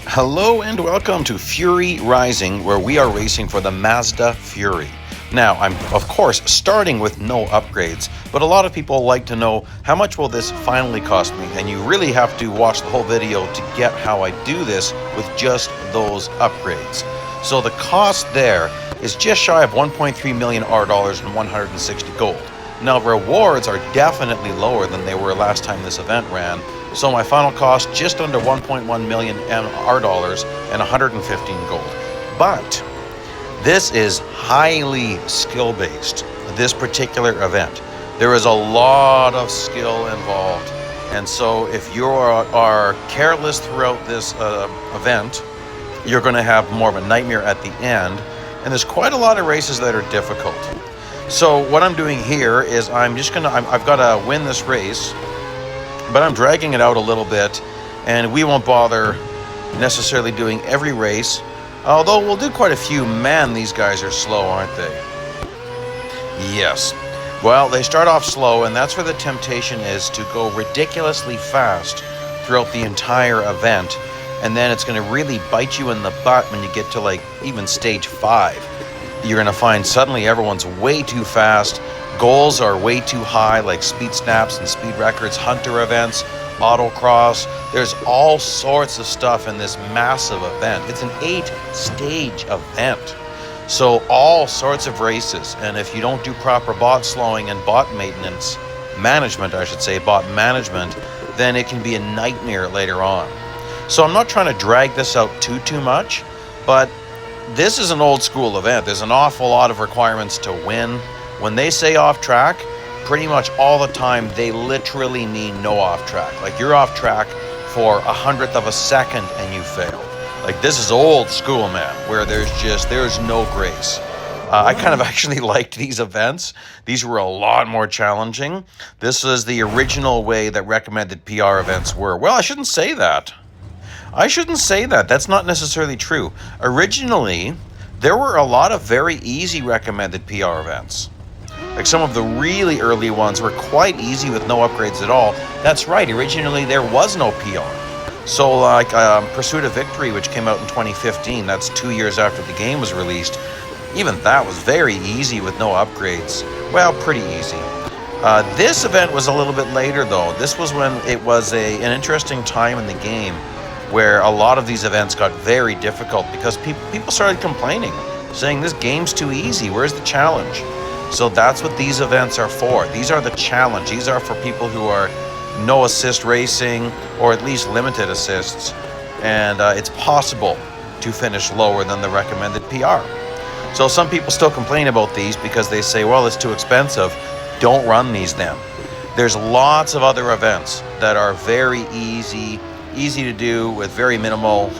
Hello and welcome to Fury Rising, where we are racing for the Mazda Furai. Now, I'm of course starting with no upgrades, but a lot of people like to know how much will this finally cost me, and you really have to watch the whole video to get how I do this with just those upgrades. So the cost there is just shy of 1.3 million R dollars and 160 gold. Now, rewards are definitely lower than they were last time this event ran, so my final cost just under 1.1 million R dollars and 115 gold. But this is highly skill-based, this particular event. There is a lot of skill involved, and so if you are careless throughout this event, you're going to have more of a nightmare at the end, and there's quite a lot of races that are difficult. So what I'm doing here is I've got to win this race, but I'm dragging it out a little bit, and we won't bother necessarily doing every race, although we'll do quite a few. Man, these guys are slow, aren't they? Yes. Well, they start off slow, and that's where the temptation is to go ridiculously fast throughout the entire event, and then it's going to really bite you in the butt when you get to like even stage 5. You're going to find suddenly everyone's way too fast. Goals are way too high, like speed snaps and speed records, hunter events, autocross. There's all sorts of stuff in this massive event. It's an 8-stage event. So all sorts of races. And if you don't do proper bot slowing and bot maintenance, bot management, then it can be a nightmare later on. So I'm not trying to drag this out too much, but this is an old school event. There's an awful lot of requirements to win. When they say off track, pretty much all the time they literally mean no off track. Like you're off track for 100th of a second and you failed. Like this is old school, man, where there's no grace. I kind of actually liked these events. These were a lot more challenging. This is the original way that recommended PR events were. Well, I shouldn't say that. That's not necessarily true. Originally, there were a lot of very easy recommended PR events. Like some of the really early ones were quite easy with no upgrades at all. That's right, originally there was no PR. So like Pursuit of Victory, which came out in 2015, that's 2 years after the game was released, even that was very easy with no upgrades. Well, pretty easy. This event was a little bit later though. This was when it was an interesting time in the game, where a lot of these events got very difficult because people started complaining, saying this game's too easy, where's the challenge? So that's what these events are for. These are the challenge. These are for people who are no assist racing, or at least limited assists, and it's possible to finish lower than the recommended PR. So some people still complain about these because they say, well, it's too expensive. Don't run these then. There's lots of other events that are very easy to do with very minimal.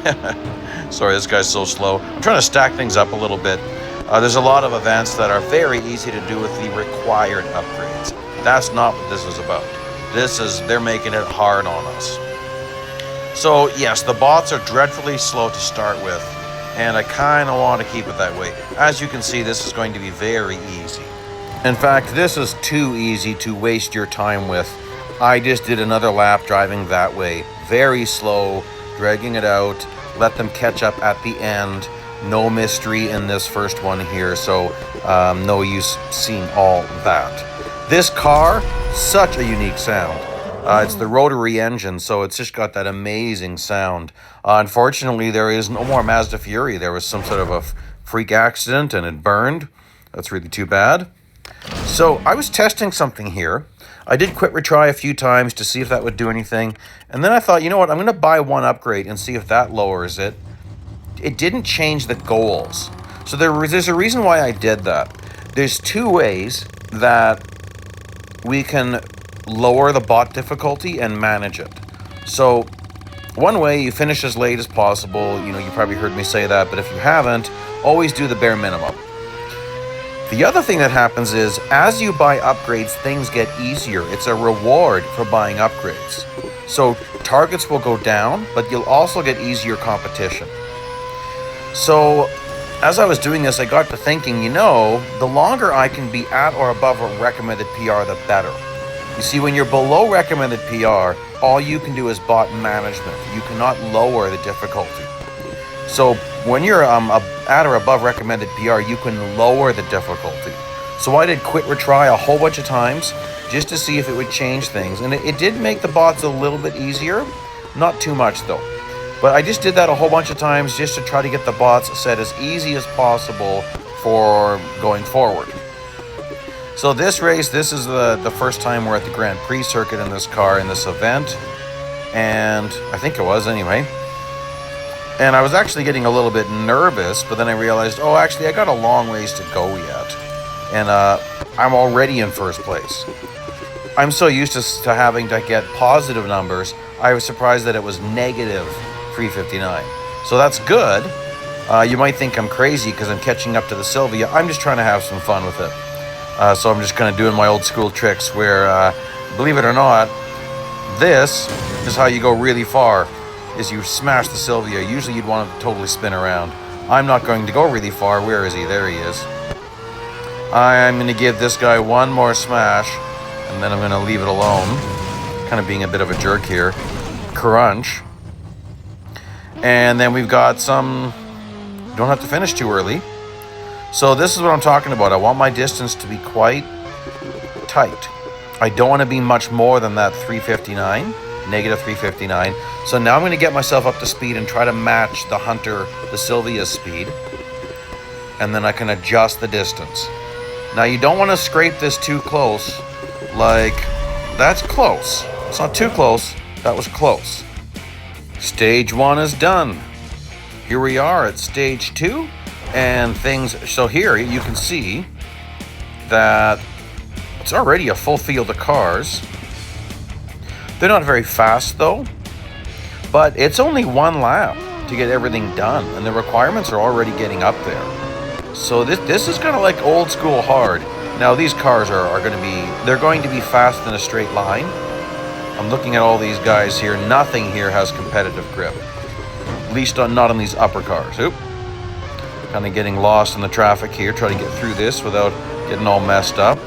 Sorry, this guy's so slow. I'm trying to stack things up a little bit. There's a lot of events that are very easy to do with the required upgrades. That's not what this is about. They're making it hard on us. So yes, the bots are dreadfully slow to start with, and I kind of want to keep it that way. As you can see, this is going to be very easy. In fact, this is too easy to waste your time with. I just did another lap driving that way. Very slow, dragging it out, let them catch up at the end. No mystery in this first one here, so no use seeing all that. This car, such a unique sound. It's the rotary engine, so it's just got that amazing sound. Unfortunately, there is no more Mazda Furai. There was some sort of a freak accident and it burned. That's really too bad. So I was testing something here. I did quit retry a few times to see if that would do anything. And then I thought, you know what, I'm going to buy one upgrade and see if that lowers it. It didn't change the goals. So there's a reason why I did that. There's 2 ways that we can lower the bot difficulty and manage it. So one way, you finish as late as possible. You know, you probably heard me say that, but if you haven't, always do the bare minimum. The other thing that happens is, as you buy upgrades, things get easier. It's a reward for buying upgrades. So targets will go down, but you'll also get easier competition. So as I was doing this, I got to thinking, the longer I can be at or above a recommended PR, the better. You see, when you're below recommended PR, all you can do is bot management. You cannot lower the difficulty. So when you're at or above recommended PR, you can lower the difficulty. So I did quit retry a whole bunch of times just to see if it would change things. And it did make the bots a little bit easier. Not too much though. But I just did that a whole bunch of times just to try to get the bots set as easy as possible for going forward. So this race, this is the first time we're at the Grand Prix circuit in this car, in this event. And I think it was anyway. And I was actually getting a little bit nervous, but then I realized, oh, actually, I got a long ways to go yet. And I'm already in first place. I'm so used to having to get positive numbers, I was surprised that it was negative 359. So that's good. You might think I'm crazy because I'm catching up to the Sylvia. I'm just trying to have some fun with it. So I'm just kind of doing my old school tricks where, believe it or not, this is how you go really far. Is you smash the Sylvia. Usually you'd want to totally spin around. I'm not going to go really far. Where is he? There he is. I'm going to give this guy one more smash, and then I'm going to leave it alone. Kind of being a bit of a jerk here. Crunch. And then we've got some... Don't have to finish too early. So this is what I'm talking about. I want my distance to be quite tight. I don't want to be much more than that 359. Negative 359. So now I'm going to get myself up to speed and try to match the Hunter, the Sylvia's speed. And then I can adjust the distance. Now you don't want to scrape this too close. Like, that's close. It's not too close. That was close. Stage 1 is done. Here we are at stage 2. And things, so here you can see that it's already a full field of cars. They're not very fast though, but it's only one lap to get everything done, and the requirements are already getting up there. So this is kind of like old school hard. Now these cars are going to be, they're going to be fast in a straight line. I'm looking at all these guys here. Nothing here has competitive grip, at least not on these upper cars. Oop. Kind of getting lost in the traffic here, trying to get through this without getting all messed up.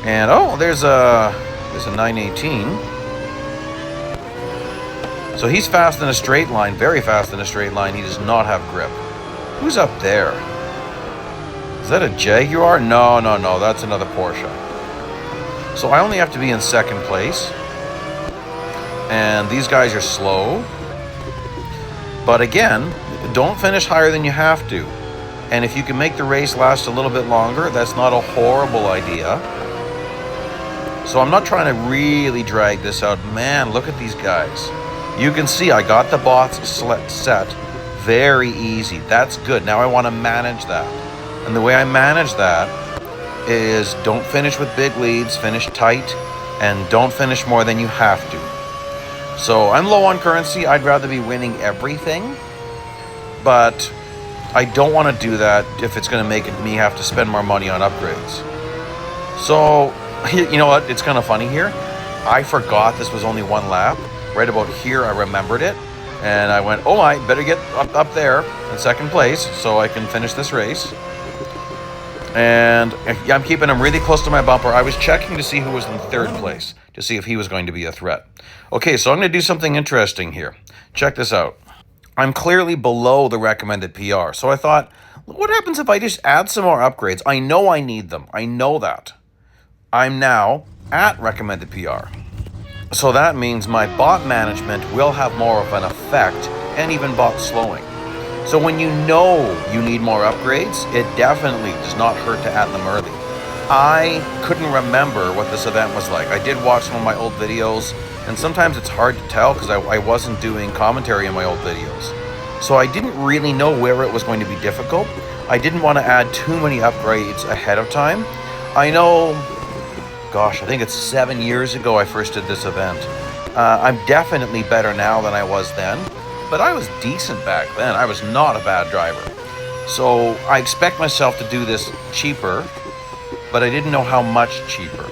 And oh, there's a 918. So he's fast in a straight line, very fast in a straight line. He does not have grip. Who's up there? Is that a Jaguar? No, that's another Porsche. So I only have to be in second place. And these guys are slow. But again, don't finish higher than you have to. And if you can make the race last a little bit longer, that's not a horrible idea. So I'm not trying to really drag this out. Man, look at these guys. You can see I got the bots set very easy. That's good. Now I want to manage that. And the way I manage that is don't finish with big leads, finish tight, and don't finish more than you have to. So I'm low on currency. I'd rather be winning everything. But I don't want to do that if it's going to make me have to spend more money on upgrades. So, you know what? It's kind of funny here. I forgot this was only one lap. Right about here, I remembered it. And I went, oh, I better get up there in second place so I can finish this race. And I'm keeping him really close to my bumper. I was checking to see who was in third place, to see if he was going to be a threat. Okay, so I'm going to do something interesting here. Check this out. I'm clearly below the recommended PR. So I thought, what happens if I just add some more upgrades? I know I need them. I know that. I'm now at recommended PR. So that means my bot management will have more of an effect, and even bot slowing. So when you know you need more upgrades, it definitely does not hurt to add them early. I couldn't remember what this event was like. I did watch some of my old videos, and sometimes it's hard to tell because I wasn't doing commentary in my old videos. So I didn't really know where it was going to be difficult. I didn't want to add too many upgrades ahead of time. I know, gosh, I think it's 7 years ago I first did this event. I'm definitely better now than I was then, but I was decent back then. I was not a bad driver. So I expect myself to do this cheaper, but I didn't know how much cheaper.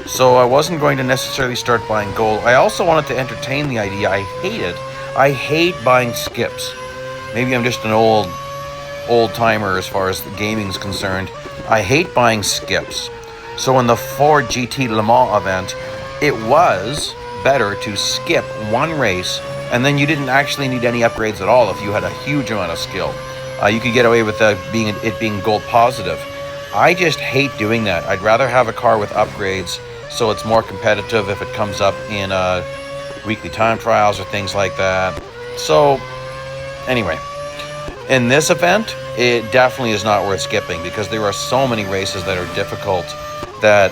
So I wasn't going to necessarily start buying gold. I also wanted to entertain the idea. I hate buying skips. Maybe I'm just an old timer as far as the gaming's concerned. I hate buying skips. So in the Ford GT Le Mans event, it was better to skip one race, and then you didn't actually need any upgrades at all if you had a huge amount of skill. You could get away with it being gold positive. I just hate doing that. I'd rather have a car with upgrades so it's more competitive if it comes up in weekly time trials or things like that. So anyway, in this event, it definitely is not worth skipping because there are so many races that are difficult that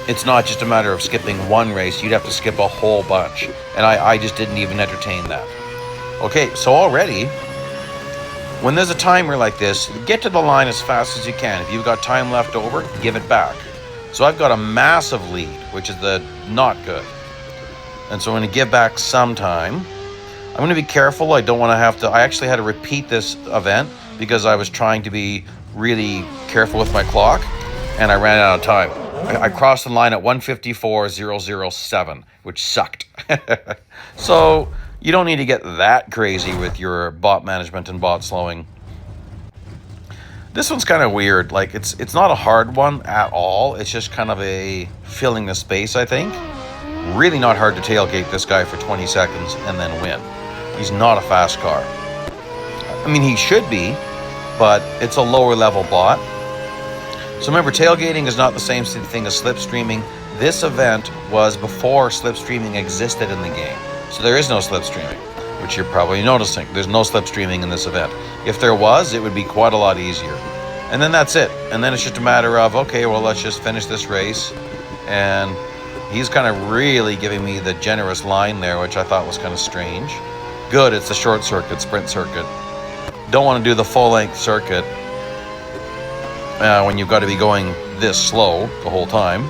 it's not just a matter of skipping one race. You'd have to skip a whole bunch. And I just didn't even entertain that. Okay, so already, when there's a timer like this, get to the line as fast as you can. If you've got time left over, give it back. So I've got a massive lead, which is the not good. And so I'm going to give back some time. I'm going to be careful. I don't want to have to... I actually had to repeat this event because I was trying to be really careful with my clock, and I ran out of time. I crossed the line at 1:54.007, which sucked. So you don't need to get that crazy with your bot management and bot slowing. This one's kind of weird. Like it's not a hard one at all. It's just kind of a filling the space, I think. Really not hard to tailgate this guy for 20 seconds and then win. He's not a fast car. I mean, he should be, but it's a lower level bot. So remember, tailgating is not the same thing as slipstreaming. This event was before slipstreaming existed in the game. So there is no slipstreaming, which you're probably noticing. There's no slipstreaming in this event. If there was, it would be quite a lot easier. And then that's it. And then it's just a matter of, okay, well, let's just finish this race. And he's kind of really giving me the generous line there, which I thought was kind of strange. Good, it's the short circuit, sprint circuit. Don't want to do the full-length circuit when you've got to be going this slow the whole time.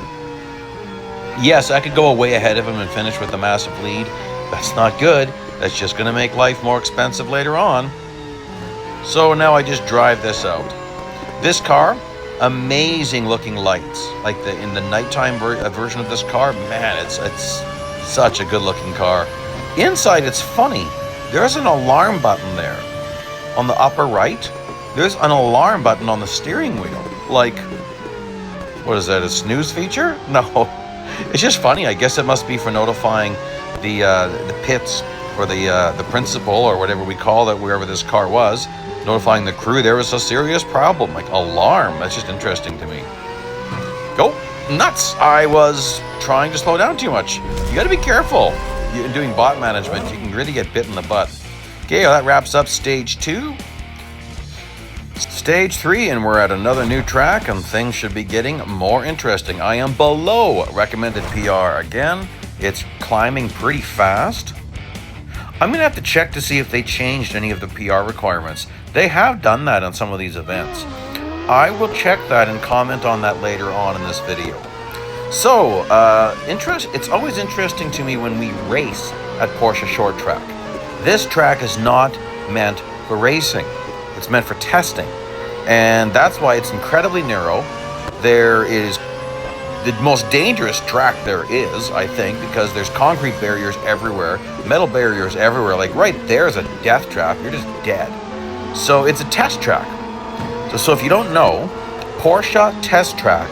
Yes, I could go way ahead of him and finish with a massive lead. That's not good. That's just going to make life more expensive later on. So now I just drive this out. This car, amazing looking lights. Like in the nighttime version of this car, man, it's such a good looking car. Inside, it's funny. There's an alarm button there. On the upper right, there's an alarm button on the steering wheel. Like, what is that, a snooze feature? No, it's just funny. I guess it must be for notifying the pits or the principal or whatever we call it, wherever this car was, notifying the crew there was a serious problem. Like, alarm. That's just interesting to me. Go nuts. I was trying to slow down too much. You got to be careful. You're doing bot management. You can really get bit in the butt. Okay, well, that wraps up stage 2. Stage 3, and we're at another new track, and things should be getting more interesting. I am below recommended PR again. It's climbing pretty fast. I'm going to have to check to see if they changed any of the PR requirements. They have done that on some of these events. I will check that and comment on that later on in this video. So, it's always interesting to me when we race at Porsche Short Track. This track is not meant for racing. It's meant for testing. And that's why it's incredibly narrow. There is the most dangerous track there is, I think, because there's concrete barriers everywhere, metal barriers everywhere. Like right there is a death trap. You're just dead. So it's a test track. So if you don't know, Porsche Test Track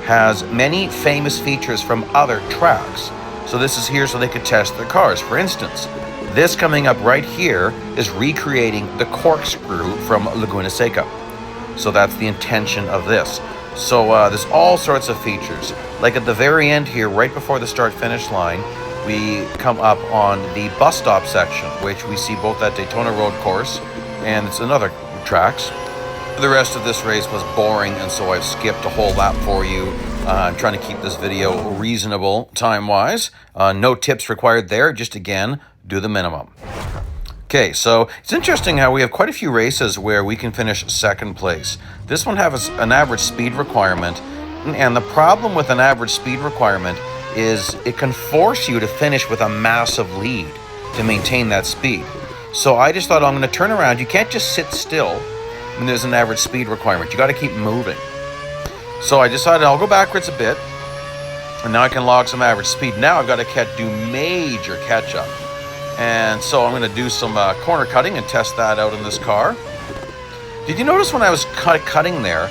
has many famous features from other tracks. So this is here so they could test their cars. For instance, this coming up right here is recreating the corkscrew from Laguna Seca. So that's the intention of this. So there's all sorts of features. Like at the very end here, right before the start-finish line, we come up on the bus stop section, which we see both that Daytona Road course and it's another tracks. The rest of this race was boring, and so I've skipped a whole lap for you. I'm trying to keep this video reasonable time-wise. No tips required there, just again, do the minimum. Okay, so it's interesting how we have quite a few races where we can finish second place. This one has an average speed requirement, and the problem with an average speed requirement is it can force you to finish with a massive lead to maintain that speed. So I just thought, I'm going to turn around. You can't just sit still when there's an average speed requirement. You got to keep moving. So I decided I'll go backwards a bit, and now I can log some average speed. Now I've got to do major catch-up. And so I'm going to do some corner cutting and test that out in this car. Did you notice when I was cutting there,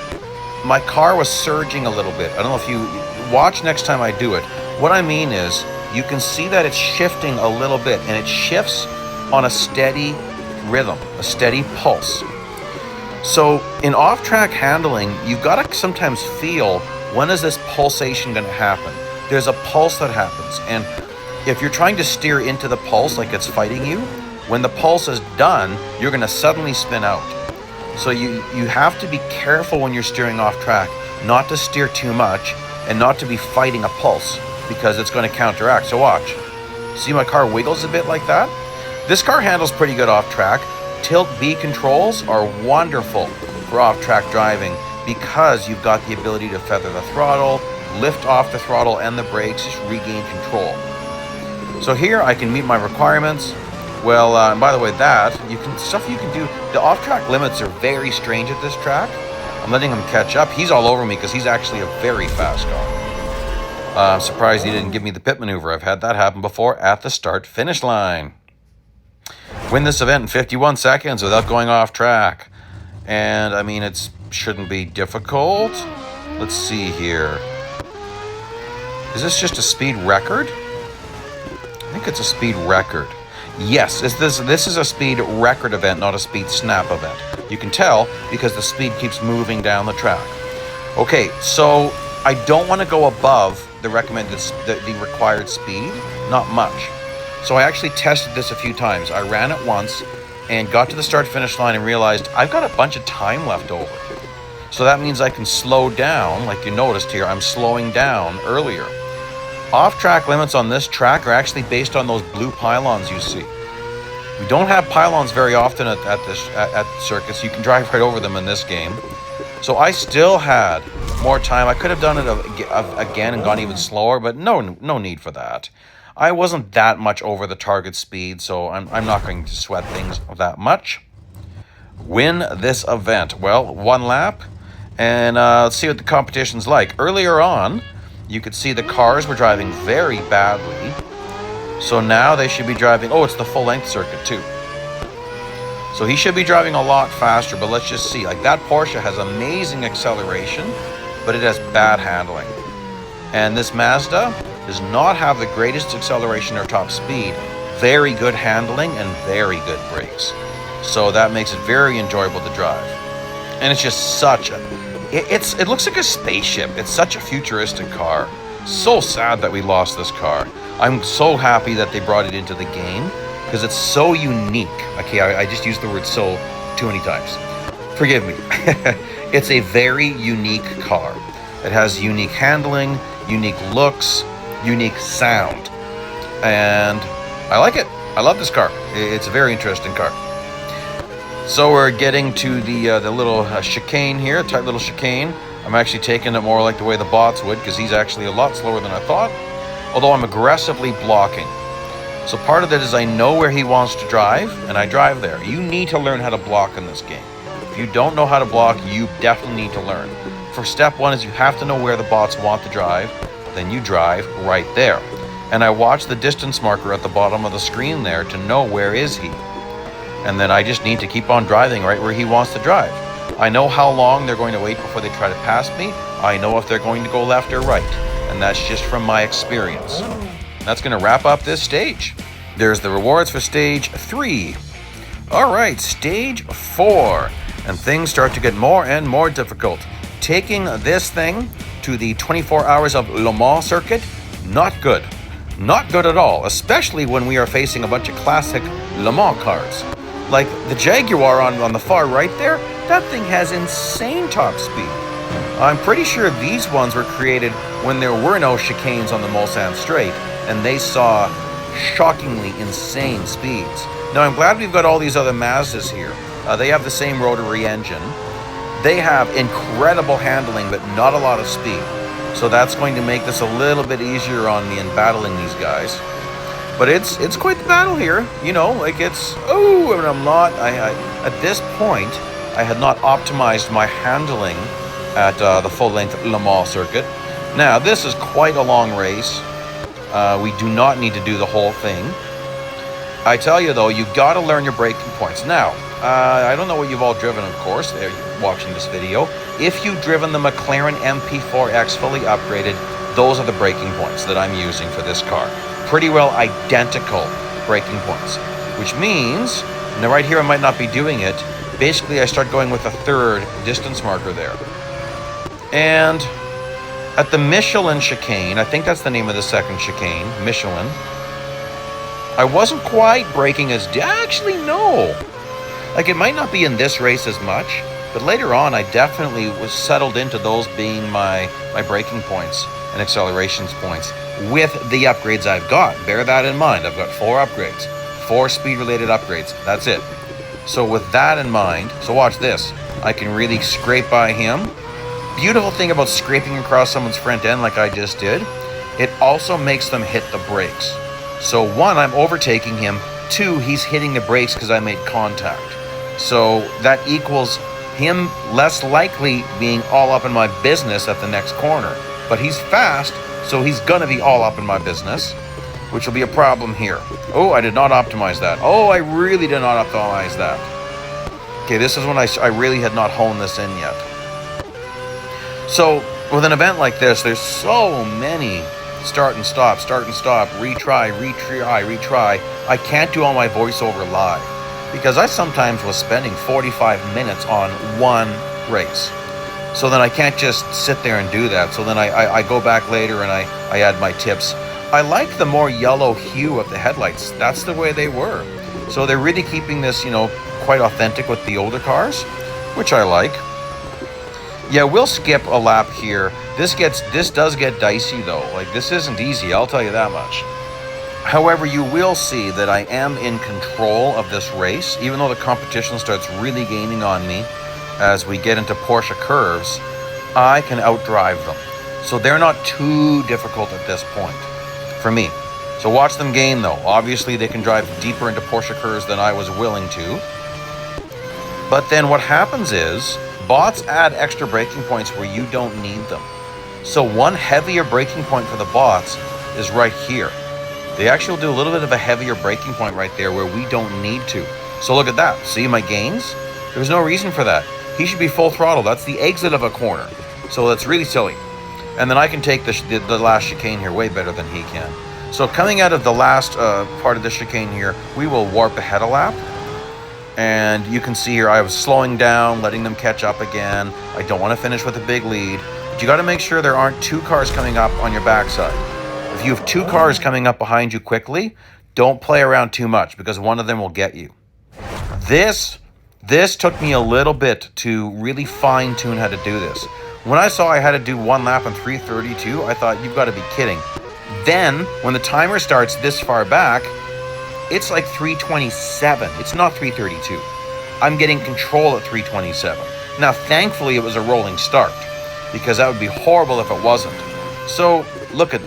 my car was surging a little bit? I don't know if you watch next time I do it. What I mean is, you can see that it's shifting a little bit, and it shifts on a steady rhythm, a steady pulse. So in off-track handling, you've got to sometimes feel, when is this pulsation going to happen? There's a pulse that happens, and if you're trying to steer into the pulse like it's fighting you, when the pulse is done, you're going to suddenly spin out. So you have to be careful when you're steering off track, not to steer too much and not to be fighting a pulse, because it's going to counteract. So watch. See, my car wiggles a bit like that? This car handles pretty good off track. Tilt B controls are wonderful for off track driving because you've got the ability to feather the throttle, lift off the throttle and the brakes, just regain control. So here I can meet my requirements. Well, and by the way, stuff you can do. The off-track limits are very strange at this track. I'm letting him catch up. He's all over me because he's actually a very fast car. I'm surprised he didn't give me the pit maneuver. I've had that happen before at the start-finish line. Win this event in 51 seconds without going off track. And, I mean, it shouldn't be difficult. Let's see here. Is this just a speed record? I think it's a speed record. Yes, this is a speed record event, not a speed snap event. You can tell because the speed keeps moving down the track. Okay, so I don't want to go above the recommended, the required speed, not much. So I actually tested this a few times. I ran it once and got to the start-finish line and realized I've got a bunch of time left over. So that means I can slow down, like you noticed here, I'm slowing down earlier. Off-track limits on this track are actually based on those blue pylons you see. We don't have pylons very often at circuits. You can drive right over them in this game. So I still had more time. I could have done it again and gone even slower, but no need for that. I wasn't that much over the target speed, so I'm not going to sweat things that much. Win this event. Well, one lap, and let's see what the competition's like. Earlier on, you could see the cars were driving very badly. So now they should be driving... Oh, it's the full-length circuit, too. So he should be driving a lot faster, but let's just see. Like, that Porsche has amazing acceleration, but it has bad handling. And this Mazda does not have the greatest acceleration or top speed. Very good handling and very good brakes. So that makes it very enjoyable to drive. And it's just such a... It looks like a spaceship. It's such a futuristic car. So sad that we lost this car. I'm so happy that they brought it into the game because it's so unique. Okay, I just used the word "so" too many times. Forgive me. It's a very unique car. It has unique handling, unique looks, unique sound. And I like it. I love this car. It's a very interesting car. So we're getting to the little chicane here, tight little chicane. I'm actually taking it more like the way the bots would because he's actually a lot slower than I thought, although I'm aggressively blocking. So part of it is I know where he wants to drive, and I drive there. You need to learn how to block in this game. If you don't know how to block, you definitely need to learn. For step one is you have to know where the bots want to drive, then you drive right there. And I watch the distance marker at the bottom of the screen there to know where is he. And then I just need to keep on driving right where he wants to drive. I know how long they're going to wait before they try to pass me. I know if they're going to go left or right. And that's just from my experience. That's going to wrap up this stage. There's the rewards for stage 3. All right, stage 4. And things start to get more and more difficult. Taking this thing to the 24 hours of Le Mans circuit, not good. Not good at all, especially when we are facing a bunch of classic Le Mans cars. Like the Jaguar on the far right there, that thing has insane top speed. I'm pretty sure these ones were created when there were no chicanes on the Mulsanne Straight, and they saw shockingly insane speeds. Now I'm glad we've got all these other Mazdas here. They have the same rotary engine. They have incredible handling, but not a lot of speed. So that's going to make this a little bit easier on me in battling these guys. But it's quite the battle here, you know, like it's, and I'm not, at this point, I had not optimized my handling at the full-length Le Mans circuit. Now, this is quite a long race. We do not need to do the whole thing. I tell you, though, you've got to learn your braking points. Now, I don't know what you've all driven, of course, watching this video. If you've driven the McLaren MP4X fully upgraded, those are the braking points that I'm using for this car. Pretty well identical braking points, which means, now right here I might not be doing it, basically I start going with a third distance marker there. And at the Michelin chicane, I think that's the name of the second chicane, Michelin, I wasn't quite braking as, actually no. Like it might not be in this race as much, but later on I definitely was settled into those being my braking points and accelerations points with the upgrades I've got. Bear that in mind. I've got 4 upgrades, 4 speed related upgrades. That's it. So with that in mind, so watch this. I can really scrape by him. Beautiful thing about scraping across someone's front end like I just did, it also makes them hit the brakes. So 1, I'm overtaking him. 2, he's hitting the brakes because I made contact. So that equals him less likely being all up in my business at the next corner. But he's fast, so he's gonna be all up in my business, which will be a problem here. Oh, I did not optimize that. Oh, I really did not optimize that. Okay, this is when I really had not honed this in yet. So with an event like this, there's so many start and stop, retry. I can't do all my voiceover live because I sometimes was spending 45 minutes on one race. So then I can't just sit there and do that. So then I go back later and I add my tips. I like the more yellow hue of the headlights. That's the way they were. So they're really keeping this, quite authentic with the older cars, which I like. Yeah, we'll skip a lap here. This does get dicey though. Like this isn't easy, I'll tell you that much. However, you will see that I am in control of this race, even though the competition starts really gaining on me as we get into Porsche curves. I can outdrive them. So they're not too difficult at this point for me. So watch them gain though. Obviously they can drive deeper into Porsche curves than I was willing to. But then what happens is bots add extra braking points where you don't need them. So one heavier braking point for the bots is right here. They actually will do a little bit of a heavier braking point right there where we don't need to. So look at that. See my gains? There's no reason for that. He should be full throttle. That's the exit of a corner. So that's really silly. And then I can take the last chicane here way better than he can. So coming out of the last part of the chicane here, we will warp ahead a lap. And you can see here I was slowing down, letting them catch up again. I don't want to finish with a big lead. But you got to make sure there aren't 2 cars coming up on your backside. If you have 2 cars coming up behind you quickly, don't play around too much because one of them will get you. This took me a little bit to really fine tune how to do this. When I saw I had to do 1 lap in 3:32, I thought, you've got to be kidding. Then when the timer starts this far back, it's like 3:27. It's not 3:32. I'm getting control at 3:27. Now, thankfully, it was a rolling start because that would be horrible if it wasn't. So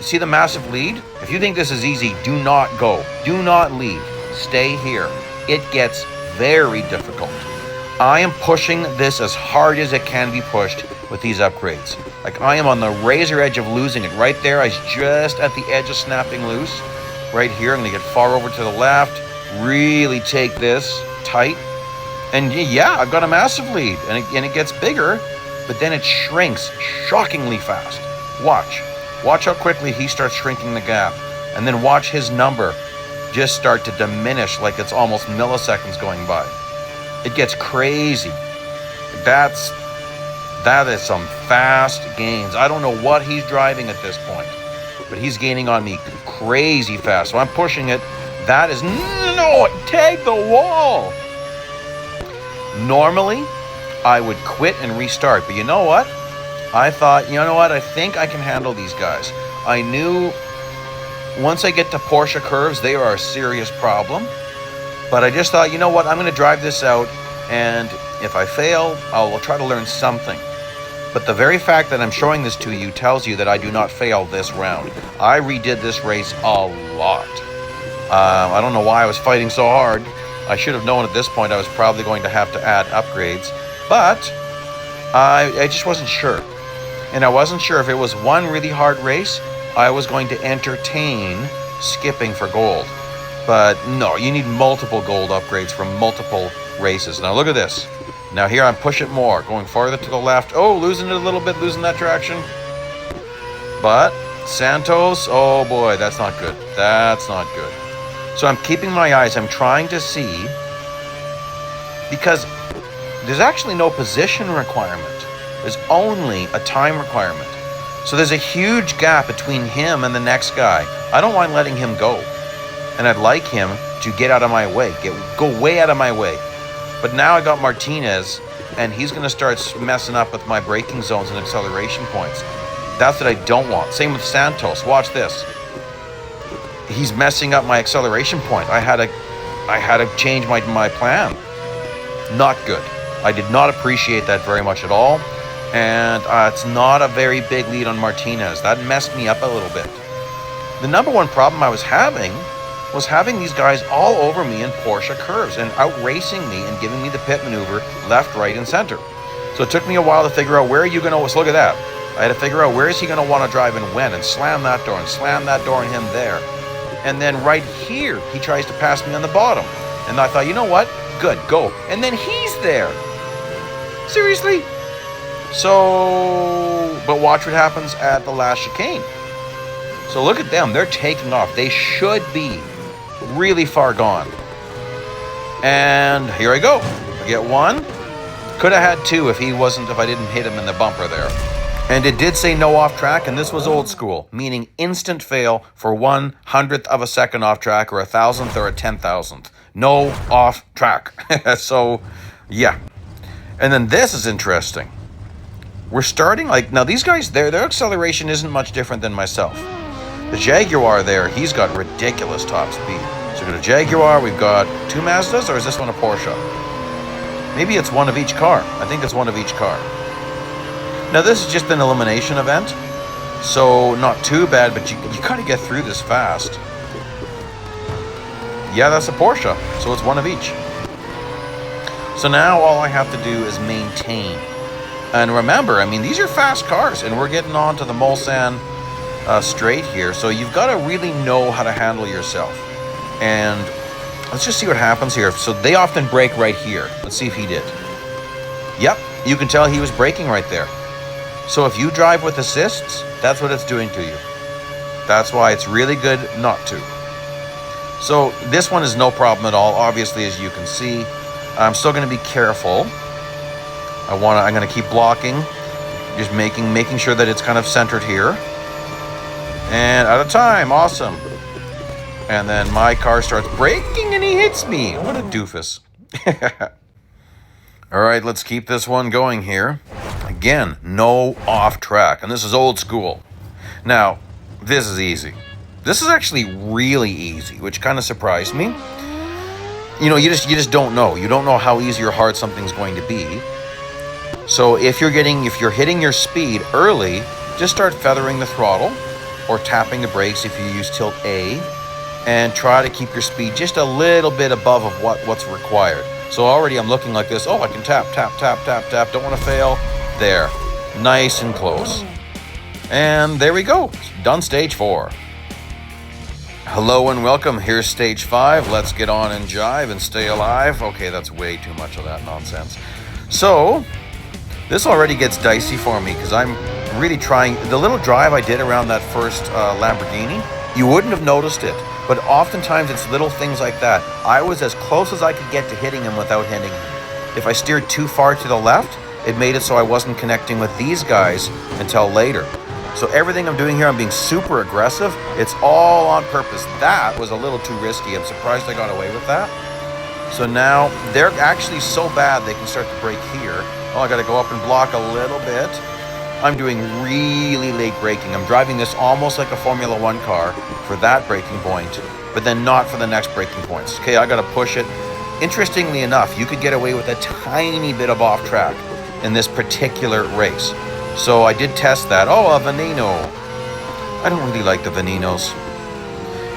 see the massive lead? If you think this is easy, do not go. Do not leave. Stay here. It gets very difficult. I am pushing this as hard as it can be pushed with these upgrades. Like I am on the razor edge of losing it. Right there, I was just at the edge of snapping loose. Right here, I'm gonna get far over to the left, really take this tight. And yeah, I've got a massive lead and it gets bigger, but then it shrinks shockingly fast. Watch how quickly he starts shrinking the gap. And then watch his number just start to diminish like it's almost milliseconds going by. It gets crazy. That is some fast gains. I don't know what he's driving at this point, but he's gaining on me crazy fast. So I'm pushing it. That is, no, tag the wall. Normally, I would quit and restart, but you know what? I thought, I think I can handle these guys. I knew once I get to Porsche curves, they are a serious problem. But I just thought, I'm going to drive this out, and if I fail, I'll try to learn something. But the very fact that I'm showing this to you tells you that I do not fail this round. I redid this race a lot. I don't know why I was fighting so hard. I should have known at this point I was probably going to have to add upgrades, but I just wasn't sure. And I wasn't sure if it was one really hard race, I was going to entertain skipping for gold. But no, you need multiple gold upgrades from multiple races. Now look at this. Now here I'm push it more, going farther to the left. Oh, losing it a little bit, losing that traction. But Santos, oh boy, that's not good. That's not good. So I'm keeping my eyes. I'm trying to see, because there's actually no position requirement. There's only a time requirement. So there's a huge gap between him and the next guy. I don't mind letting him go. And I'd like him to get out of my way, go way out of my way. But now I got Martinez, and he's going to start messing up with my braking zones and acceleration points. That's what I don't want. Same with Santos. Watch this. He's messing up my acceleration point. I had to change my plan. Not good. I did not appreciate that very much at all. And it's not a very big lead on Martinez. That messed me up a little bit. The number one problem I was having these guys all over me in Porsche curves and outracing me and giving me the pit maneuver left, right, and center. So it took me a while to figure out where are you going to... So look at that. I had to figure out where is he going to want to drive and when, and slam that door and him there. And then right here, he tries to pass me on the bottom. And I thought, you know what? Good, go. And then he's there. Seriously? So, but watch what happens at the last chicane. So look at them. They're taking off. They should be really far gone. And here I go. I get one. Could have had two if I didn't hit him in the bumper there. And it did say no off track, and this was old school, meaning instant fail for 1/100th of a second off track, or 1,000th or a 10,000th. No off track. So, yeah. And then this is interesting. We're starting, now these guys, their acceleration isn't much different than myself. The Jaguar there, he's got ridiculous top speed. So we've got a Jaguar, we've got two Mazdas, or is this one a Porsche? Maybe it's one of each car. I think it's one of each car. Now this is just an elimination event, so not too bad, but you gotta get through this fast. Yeah, that's a Porsche, so it's one of each. So now all I have to do is maintain. And remember, I mean, these are fast cars, and we're getting on to the Mulsanne straight here, so you've got to really know how to handle yourself. And let's just see what happens here. So they often brake right here. Let's see if he did. Yep, you can tell he was braking right there. So if you drive with assists, that's what it's doing to you. That's why it's really good not to. So this one is no problem at all, obviously, as you can see. I'm still going to be careful. I'm going to keep blocking, just making sure that it's kind of centered here. And out of time, awesome. And then my car starts braking and he hits me. What a doofus. All right, let's keep this one going here. Again, no off track, and this is old school. Now, this is easy. This is actually really easy, which kind of surprised me. You know, you just don't know. You don't know how easy or hard something's going to be. So if you're hitting your speed early, just start feathering the throttle or tapping the brakes if you use tilt A, and try to keep your speed just a little bit above of what's required. So already I'm looking like this. Oh, I can tap, tap, tap, tap, tap. Don't want to fail. There. Nice and close. And there we go. Done stage 4. Hello and welcome. Here's stage 5. Let's get on and jive and stay alive. Okay, that's way too much of that nonsense. So, this already gets dicey for me because I'm really trying. The little drive I did around that first Lamborghini, you wouldn't have noticed it. But oftentimes it's little things like that. I was as close as I could get to hitting him without hitting him. If I steered too far to the left, it made it so I wasn't connecting with these guys until later. So everything I'm doing here, I'm being super aggressive. It's all on purpose. That was a little too risky. I'm surprised I got away with that. So now they're actually so bad they can start to brake here. Oh, I got to go up and block a little bit. I'm doing really late braking. I'm driving this almost like a Formula One car for that braking point, but then not for the next braking points. Okay, I got to push it. Interestingly enough, you could get away with a tiny bit of off track in this particular race. So I did test that. Oh, a Veneno. I don't really like the Venenos.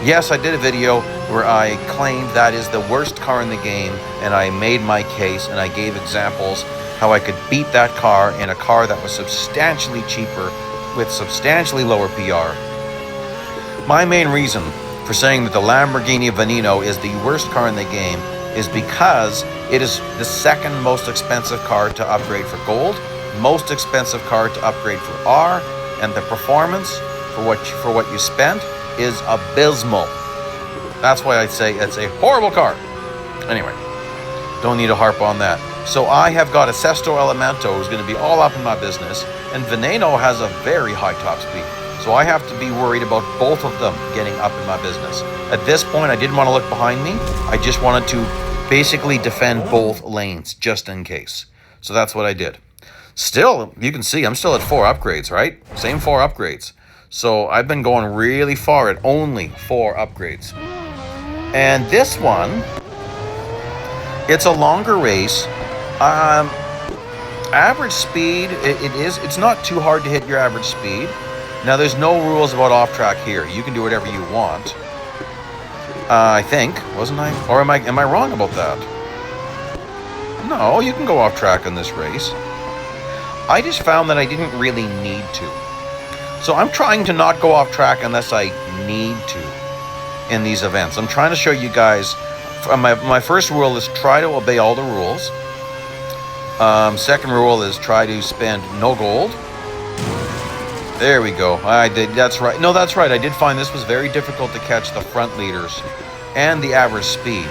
Yes, I did a video where I claimed that is the worst car in the game, and I made my case and I gave examples how I could beat that car in a car that was substantially cheaper with substantially lower PR. My main reason for saying that the Lamborghini Veneno is the worst car in the game is because it is the second most expensive car to upgrade for Gold, most expensive car to upgrade for R, and the performance for what you spent is abysmal. That's why I say it's a horrible car. Anyway, don't need to harp on that. So I have got a Sesto Elemento who's going to be all up in my business, and Veneno has a very high top speed. So I have to be worried about both of them getting up in my business. At this point, I didn't want to look behind me. I just wanted to basically defend both lanes just in case. So that's what I did. Still, you can see I'm still at 4 upgrades, right? Same 4 upgrades. So I've been going really far at only 4 upgrades. And this one, it's a longer race. Average speed, it's not too hard to hit your average speed. Now, there's no rules about off-track here. You can do whatever you want. I think, wasn't I? Or am I wrong about that? No, you can go off-track in this race. I just found that I didn't really need to. So I'm trying to not go off-track unless I need to in these events. I'm trying to show you guys, my first rule is try to obey all the rules. Second rule is try to spend no gold. There we go. I did. That's right. No, that's right. I did find this was very difficult to catch the front leaders and the average speed.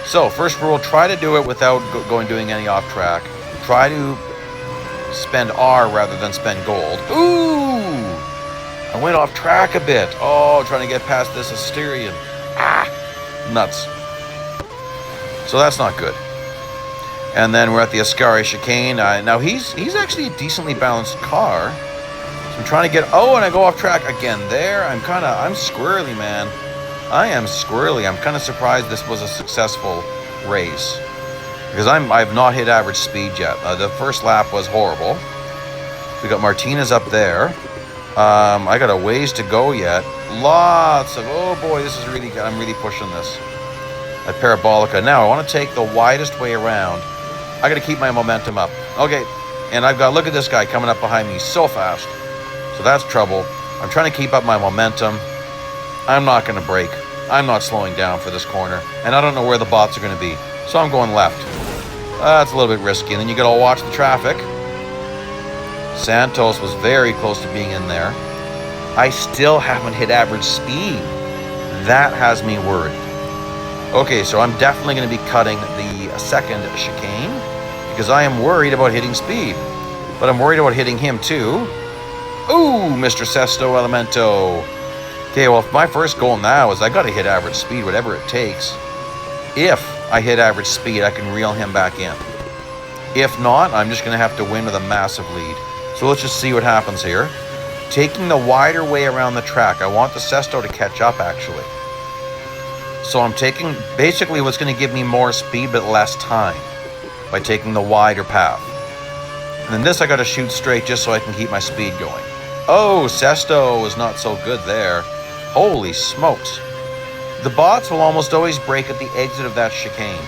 So, first rule, try to do it without doing any off track. Try to spend R rather than spend gold. Ooh! I went off track a bit. Oh, trying to get past this Asterion. Ah! Nuts. So that's not good. And then we're at the Ascari chicane. Now he's actually a decently balanced car. So I'm trying to get, oh, and I go off track again there. I'm squirrely, man. I am squirrely. I'm kind of surprised this was a successful race because I've not hit average speed yet. The first lap was horrible. We got Martinez up there. I got a ways to go yet. Lots of, oh boy, this is really good. I'm really pushing this. At Parabolica. Now I want to take the widest way around. I got to keep my momentum up. Okay, and I've got, look at this guy coming up behind me so fast. So that's trouble. I'm trying to keep up my momentum. I'm not going to brake. I'm not slowing down for this corner. And I don't know where the bots are going to be. So I'm going left. That's a little bit risky. And then you got to watch the traffic. Santos was very close to being in there. I still haven't hit average speed. That has me worried. Okay, so I'm definitely going to be cutting the second chicane because I am worried about hitting speed. But I'm worried about hitting him too. Ooh, Mr. Sesto Elemento. Okay, well, my first goal now is I got to hit average speed, whatever it takes. If I hit average speed, I can reel him back in. If not, I'm just going to have to win with a massive lead. So let's just see what happens here. Taking the wider way around the track. I want the Sesto to catch up, actually. So I'm taking basically what's going to give me more speed but less time by taking the wider path. And then this I got to shoot straight just so I can keep my speed going. Oh, Sesto was not so good there. Holy smokes. The bots will almost always brake at the exit of that chicane.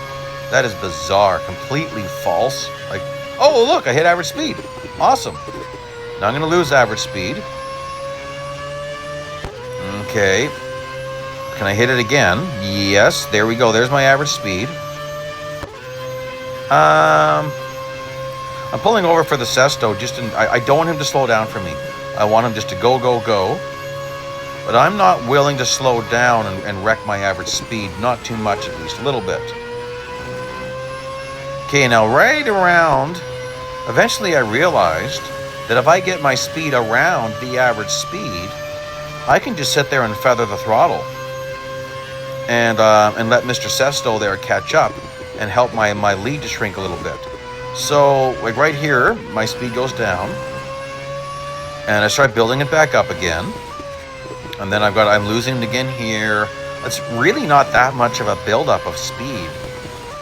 That is bizarre. Completely false. Like, oh, look, I hit average speed. Awesome. Now I'm going to lose average speed. Okay. Can I hit it again? Yes, there we go. There's my average speed. I'm pulling over for the Sesto. I don't want him to slow down for me. I want him just to go, go, go. But I'm not willing to slow down and wreck my average speed. Not too much, at least. A little bit. Okay, now right around... Eventually I realized that if I get my speed around the average speed, I can just sit there and feather the throttle. And let Mr. Sesto there catch up and help my lead to shrink a little bit. So, like right here, my speed goes down. And I start building it back up again. And then I'm losing it again here. It's really not that much of a buildup of speed,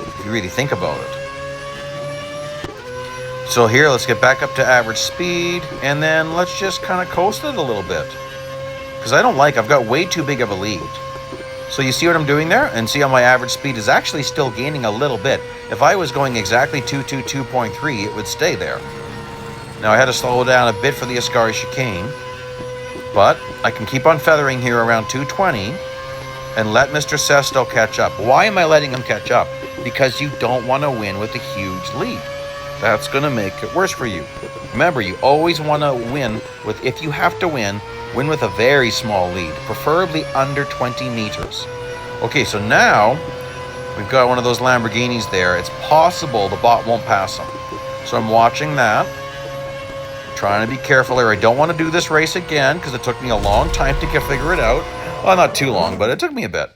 if you really think about it. So here, let's get back up to average speed. And then let's just kind of coast it a little bit. Because I've got way too big of a lead. So you see what I'm doing there? And see how my average speed is actually still gaining a little bit. If I was going exactly 222.3, it would stay there. Now I had to slow down a bit for the Ascari chicane. But I can keep on feathering here around 220 and let Mr. Sesto catch up. Why am I letting him catch up? Because you don't want to win with a huge lead. that's going to make it worse for you. Remember, you always want to win with, if you have to win with a very small lead, preferably under 20 meters. Okay, so now we've got one of those Lamborghinis there. It's possible the bot won't pass him. So I'm watching that. Trying to be careful here. I don't want to do this race again because it took me a long time to figure it out. Well, not too long, but it took me a bit.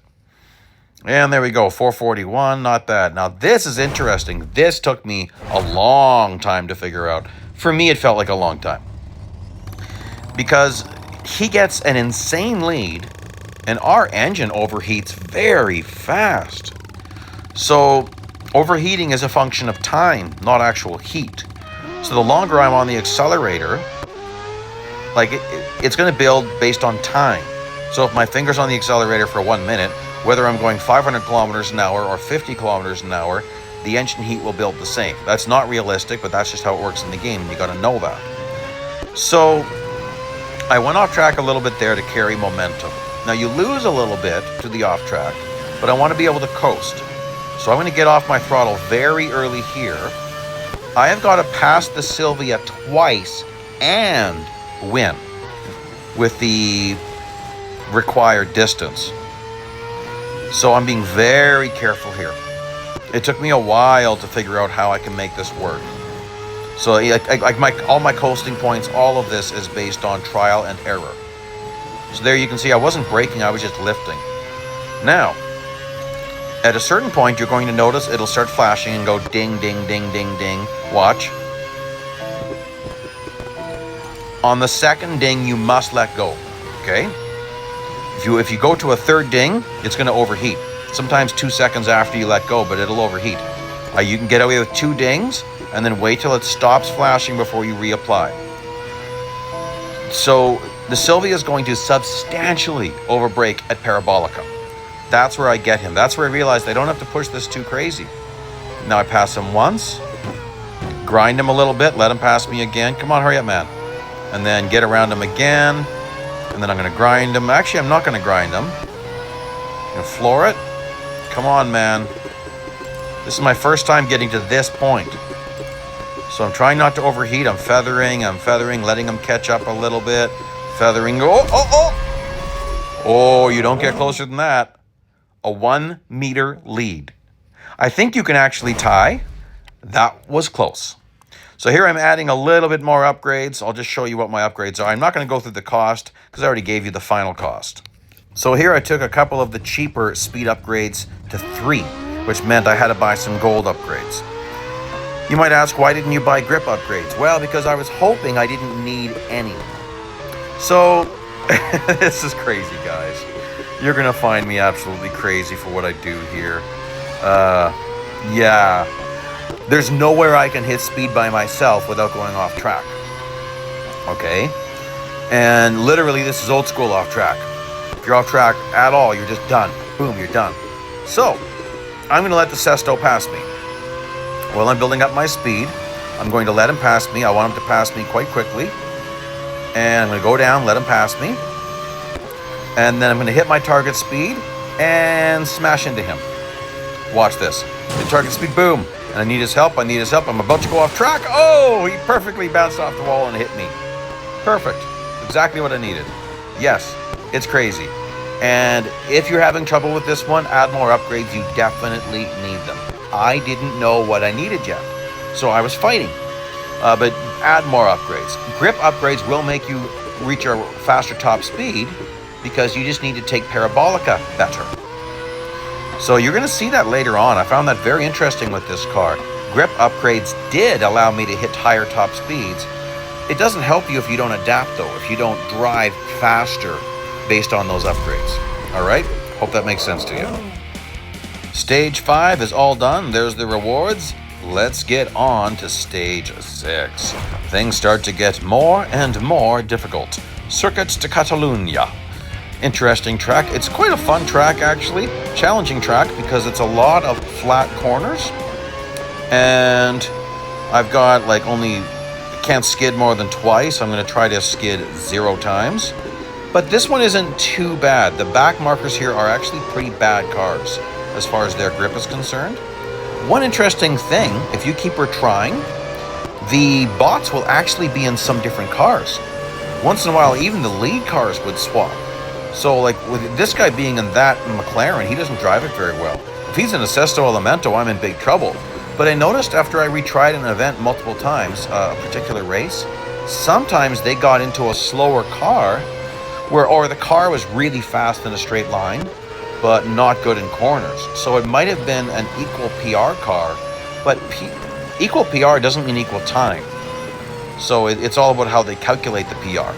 And there we go, 441, not bad. Now this is interesting. This took me a long time to figure out. For me, it felt like a long time. Because he gets an insane lead and our engine overheats very fast. So overheating is a function of time, not actual heat. So the longer I'm on the accelerator, like it's going to build based on time. So if my finger's on the accelerator for 1 minute, whether I'm going 500 kilometers an hour or 50 kilometers an hour, the engine heat will build the same. That's not realistic, but that's just how it works in the game, and you got to know that. So I went off track a little bit there to carry momentum. Now you lose a little bit to the off track, but I want to be able to coast. So I'm going to get off my throttle very early here. I have got to pass the Silvia twice and win with the required distance. So I'm being very careful here. It took me a while to figure out how I can make this work. So all my coasting points, all of this is based on trial and error. So there you can see I wasn't braking, I was just lifting. Now, at a certain point, you're going to notice it'll start flashing and go ding, ding, ding, ding, ding. Watch. On the second ding, you must let go, okay? If you go to a third ding, it's going to overheat. Sometimes 2 seconds after you let go, but it'll overheat. You can get away with 2 dings, and then wait till it stops flashing before you reapply. So the Silvia is going to substantially overbrake at Parabolica. That's where I get him. That's where I realized I don't have to push this too crazy. Now I pass him once, grind him a little bit, let him pass me again. Come on, hurry up, man. And then get around him again. And then I'm going to grind him. Actually, I'm not going to grind him. I'm going to floor it. Come on, man. This is my first time getting to this point. So I'm trying not to overheat. I'm feathering, letting him catch up a little bit. Feathering. Oh, you don't get closer than that. A 1 meter lead. I think you can actually tie. That was close. So here I'm adding a little bit more upgrades. I'll just show you what my upgrades are. I'm not going to go through the cost because I already gave you the final cost. So here I took a couple of the cheaper speed upgrades to 3, which meant I had to buy some gold upgrades. You might ask, why didn't you buy grip upgrades? Well, because I was hoping I didn't need any. So this is crazy, guys. You're going to find me absolutely crazy for what I do here. Yeah. There's nowhere I can hit speed by myself without going off track. Okay? And literally, this is old school off track. If you're off track at all, you're just done. Boom, you're done. So, I'm going to let the Sesto pass me. While I'm building up my speed, I'm going to let him pass me. I want him to pass me quite quickly. And I'm going to go down, let him pass me. And then I'm going to hit my target speed and smash into him. Watch this. Hit target speed, boom. And I need his help, I'm about to go off track. Oh, he perfectly bounced off the wall and hit me. Perfect. Exactly what I needed. Yes, it's crazy. And if you're having trouble with this one, add more upgrades. You definitely need them. I didn't know what I needed yet, so I was fighting. But add more upgrades. Grip upgrades will make you reach a faster top speed because you just need to take Parabolica better. So you're going to see that later on. I found that very interesting with this car. Grip upgrades did allow me to hit higher top speeds. It doesn't help you if you don't adapt, though, if you don't drive faster based on those upgrades. All right? Hope that makes sense to you. Stage 5 is all done. There's the rewards. Let's get on to Stage 6. Things start to get more and more difficult. Circuit de Catalunya. Interesting track. It's quite a fun track, actually. Challenging track because it's a lot of flat corners. And I've got can't skid more than twice. I'm going to try to skid 0 times. But this one isn't too bad. The back markers here are actually pretty bad cars as far as their grip is concerned. One interesting thing, if you keep retrying, the bots will actually be in some different cars. Once in a while, even the lead cars would swap. So, like, with this guy being in that McLaren, he doesn't drive it very well. If he's in a Sesto Elemento, I'm in big trouble. But I noticed after I retried an event multiple times, a particular race, sometimes they got into a slower car, or the car was really fast in a straight line, but not good in corners. So it might have been an equal PR car, but equal PR doesn't mean equal time. So it's all about how they calculate the PR.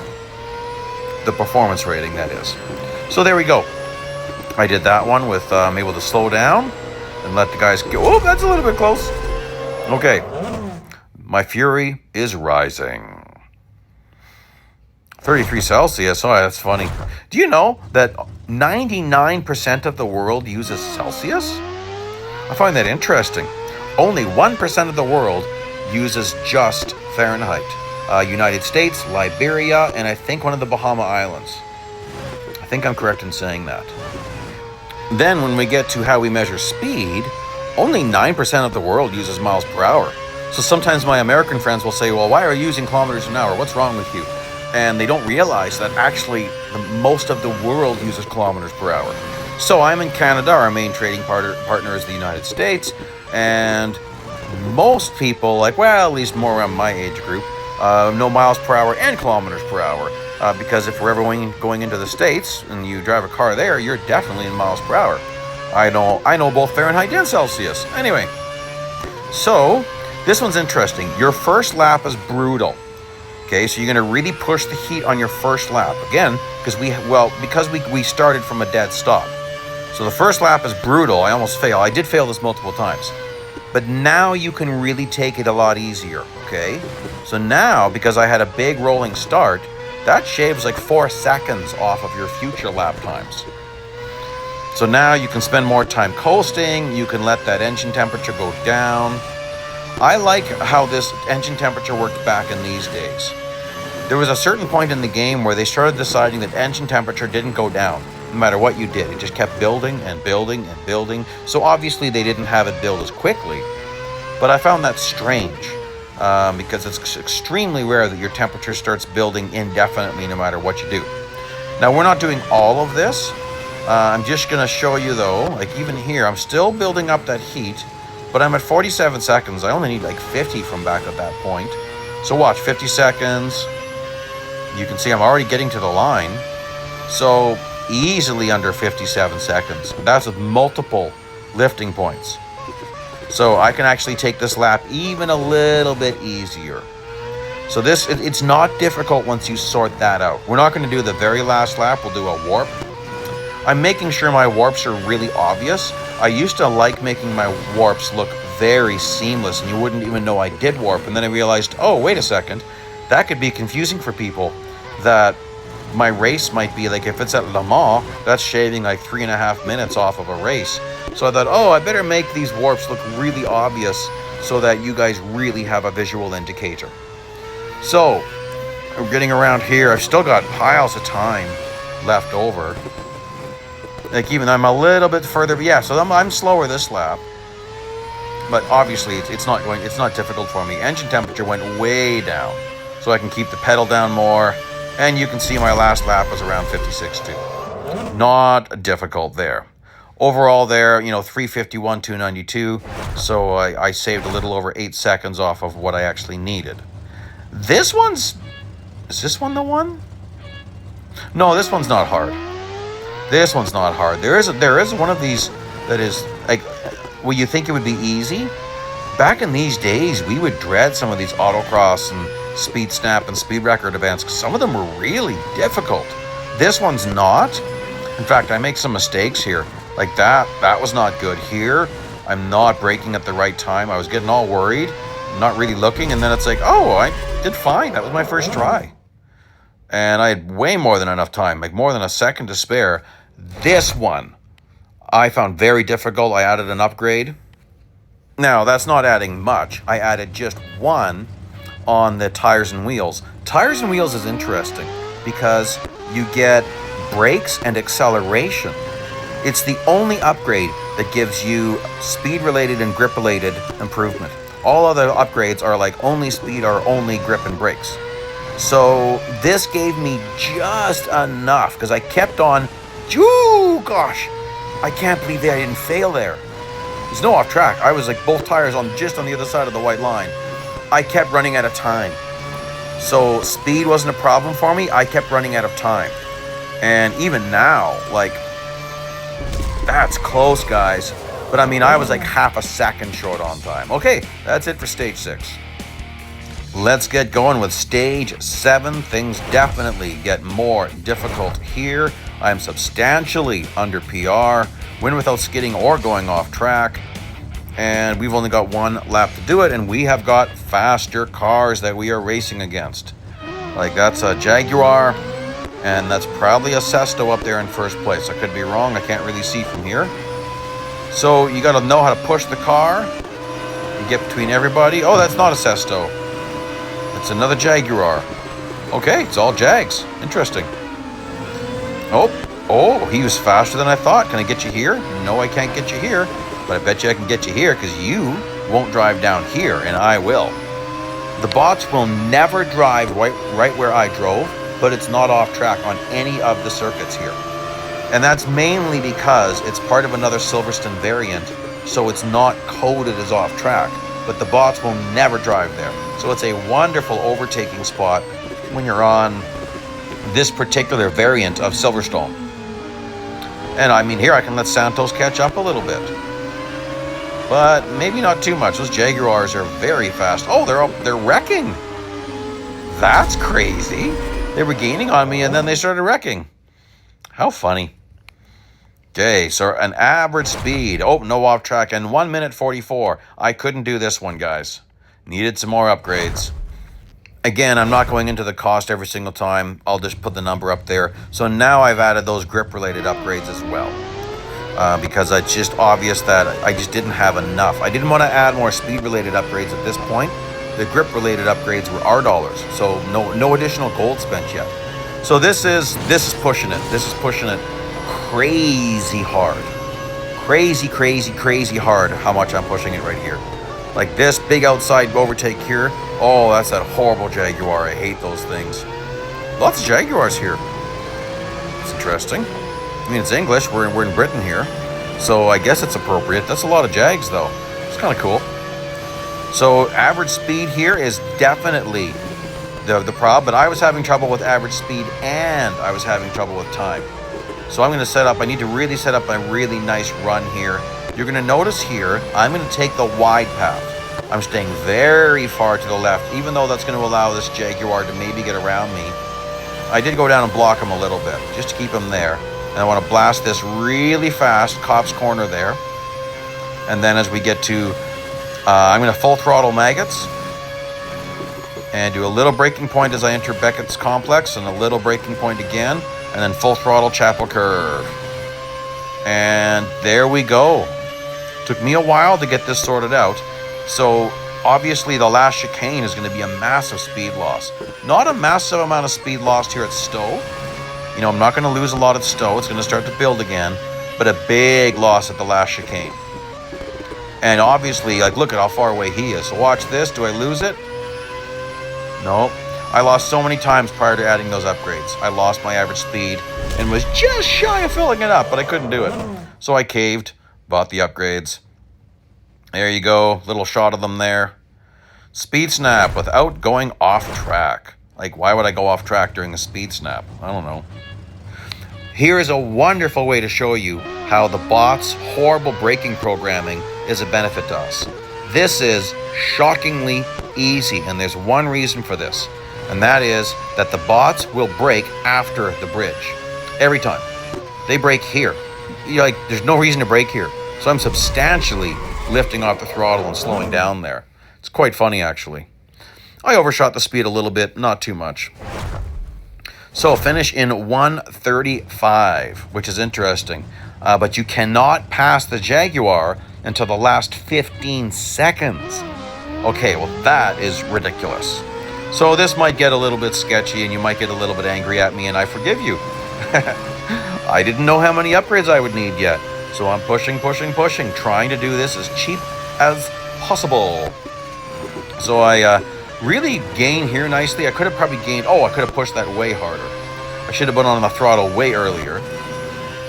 The performance rating, that is. So there we go. I did that one with I'm able to slow down and let the guys go. Oh, that's a little bit close. Okay. My Fury is rising. 33 Celsius. Oh, that's funny. Do you know that 99% of the world uses Celsius? I find that interesting. Only 1% of the world uses just Fahrenheit. United States, Liberia, and I think one of the Bahama Islands. I think I'm correct in saying that. Then when we get to how we measure speed, only 9% of the world uses miles per hour. So sometimes my American friends will say, well, why are you using kilometers an hour? What's wrong with you? And they don't realize that actually most of the world uses kilometers per hour. So I'm in Canada, our main trading partner is the United States, and most people, like, well, at least more around my age group, know miles per hour and kilometers per hour. Because if we're ever going into the States and you drive a car there, you're definitely in miles per hour. I know both Fahrenheit and Celsius. Anyway, so this one's interesting. Your first lap is brutal. Okay, so you're going to really push the heat on your first lap. Again, because we started from a dead stop. So the first lap is brutal. I almost fail. I did fail this multiple times. But now you can really take it a lot easier, okay? So now, because I had a big rolling start, that shaves like 4 seconds off of your future lap times. So now you can spend more time coasting, you can let that engine temperature go down. I like how this engine temperature worked back in these days. There was a certain point in the game where they started deciding that engine temperature didn't go down, no matter what you did. It just kept building and building and building. So obviously they didn't have it build as quickly. But I found that strange because it's extremely rare that your temperature starts building indefinitely no matter what you do. Now we're not doing all of this. I'm just going to show you though, like even here, I'm still building up that heat, but I'm at 47 seconds. I only need like 50 from back at that point. So watch, 50 seconds. You can see I'm already getting to the line. So easily under 57 seconds. That's with multiple lifting points. So I can actually take this lap even a little bit easier. So it's not difficult once you sort that out. We're not going to do the very last lap. We'll do a warp. I'm making sure my warps are really obvious. I used to like making my warps look very seamless and you wouldn't even know I did warp. And then I realized, oh, wait a second. That could be confusing for people, that my race might be like, if it's at Le Mans, that's shaving like 3.5 minutes off of a race. So I thought, oh, I better make these warps look really obvious so that you guys really have a visual indicator. So we're getting around here. I've still got piles of time left over. Like even I'm a little bit further, but yeah, so I'm slower this lap. But obviously it's not difficult for me. Engine temperature went way down, so I can keep the pedal down more. And you can see my last lap was around 56 too. Not difficult there. Overall there, 351, 292. So I saved a little over 8 seconds off of what I actually needed. Is this one the one? No, this one's not hard. This one's not hard. There is one of these that is like, well, you think it would be easy? Back in these days, we would dread some of these autocross and speed snap and speed record events because some of them were really difficult. This one's not. In fact, I make some mistakes here. Like that was not good here. I'm not braking at the right time. I was getting all worried, not really looking, and then it's like, oh, I did fine. That was my first try. And I had way more than enough time, like more than a second to spare. This one, I found very difficult. I added an upgrade. Now, that's not adding much. I added just one on the tires and wheels. Tires and wheels is interesting because you get brakes and acceleration. It's the only upgrade that gives you speed-related and grip-related improvement. All other upgrades are like only speed or only grip and brakes. So this gave me just enough because I kept on. Ooh, gosh, I can't believe that I didn't fail there. There's no off track. I was like both tires on just on the other side of the white line. I kept running out of time. So speed wasn't a problem for me. I kept running out of time. And even now, like, that's close, guys. But I mean, I was like half a second short on time. Okay, that's it for stage 6. Let's get going with stage 7. Things definitely get more difficult here. I am substantially under PR, win without skidding or going off track. And we've only got one lap to do it, and we have got faster cars that we are racing against. Like, that's a Jaguar, and that's probably a Sesto up there in first place. I could be wrong. I can't really see from here. So you got to know how to push the car and get between everybody. Oh, that's not a Sesto. It's another Jaguar. Okay, it's all Jags. Interesting. Oh, he was faster than I thought. Can I get you here? No, I can't get you here. But I bet you I can get you here because you won't drive down here, and I will. The bots will never drive right where I drove, but it's not off track on any of the circuits here. And that's mainly because it's part of another Silverstone variant, so it's not coded as off track, but the bots will never drive there. So it's a wonderful overtaking spot when you're on this particular variant of Silverstone. And I mean, here I can let Santos catch up a little bit. But maybe not too much. Those Jaguars are very fast. Oh, they're wrecking. That's crazy. They were gaining on me and then they started wrecking. How funny. Okay, so an average speed. Oh, no off track. And 1 minute 44. I couldn't do this one, guys. Needed some more upgrades. Again, I'm not going into the cost every single time. I'll just put the number up there. So now I've added those grip-related upgrades as well. Because it's just obvious that I just didn't have enough. I didn't want to add more speed-related upgrades at this point. The grip-related upgrades were our dollars, so no additional gold spent yet. So this is pushing it. This is pushing it crazy hard. Crazy hard how much I'm pushing it right here. Like this big outside overtake here. Oh, that's that horrible Jaguar. I hate those things. Lots of Jaguars here. It's interesting. I mean, it's English. We're in Britain here, so I guess it's appropriate. That's a lot of Jags, though. It's kind of cool. So average speed here is definitely the problem, but I was having trouble with average speed and I was having trouble with time. So I'm going to set up, I need to really set up a really nice run here. You're going to notice here, I'm going to take the wide path. I'm staying very far to the left, even though that's going to allow this Jaguar to maybe get around me. I did go down and block him a little bit, just to keep him there. And I want to blast this really fast, Cops Corner there. And then as we get to, I'm going to full throttle Maggots. And do a little braking point as I enter Beckett's complex, and a little braking point again. And then full throttle Chapel Curve. And there we go. Took me a while to get this sorted out. So obviously the last chicane is going to be a massive speed loss. Not a massive amount of speed lost here at Stowe. You know, I'm not going to lose a lot at Stowe. It's going to start to build again. But a big loss at the last chicane. And obviously, like, look at how far away he is. So watch this. Do I lose it? No. I lost so many times prior to adding those upgrades. I lost my average speed and was just shy of filling it up, but I couldn't do it. So I caved, bought the upgrades. There you go. Little shot of them there. Speed snap without going off track. Like, why would I go off track during a speed snap? I don't know. Here is a wonderful way to show you how the bot's horrible braking programming is a benefit to us. This is shockingly easy, and there's one reason for this, and that is that the bots will brake after the bridge. Every time. They brake here. Like, there's no reason to brake here. So I'm substantially lifting off the throttle and slowing down there. It's quite funny, actually. I overshot the speed a little bit, not too much. So finish in 1:35, which is interesting. But you cannot pass the Jaguar until the last 15 seconds. Okay, well, that is ridiculous. So this might get a little bit sketchy and you might get a little bit angry at me, and I forgive you. I didn't know how many upgrades I would need yet. So I'm pushing, trying to do this as cheap as possible. So I really gain here nicely. I could have probably gained... Oh, I could have pushed that way harder. I should have been on the throttle way earlier.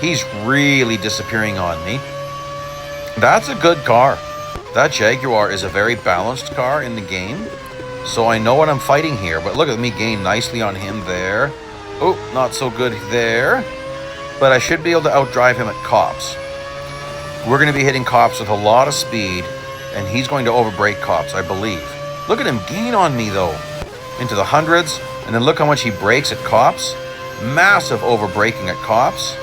He's really disappearing on me. That's a good car. That Jaguar is a very balanced car in the game. So I know what I'm fighting here. But look at me gain nicely on him there. Oh, not so good there. But I should be able to outdrive him at cops. We're going to be hitting cops with a lot of speed. And he's going to overbrake cops, I believe. Look at him gain on me, though. Into the hundreds. And then look how much he brakes at cops. Massive overbraking at cops.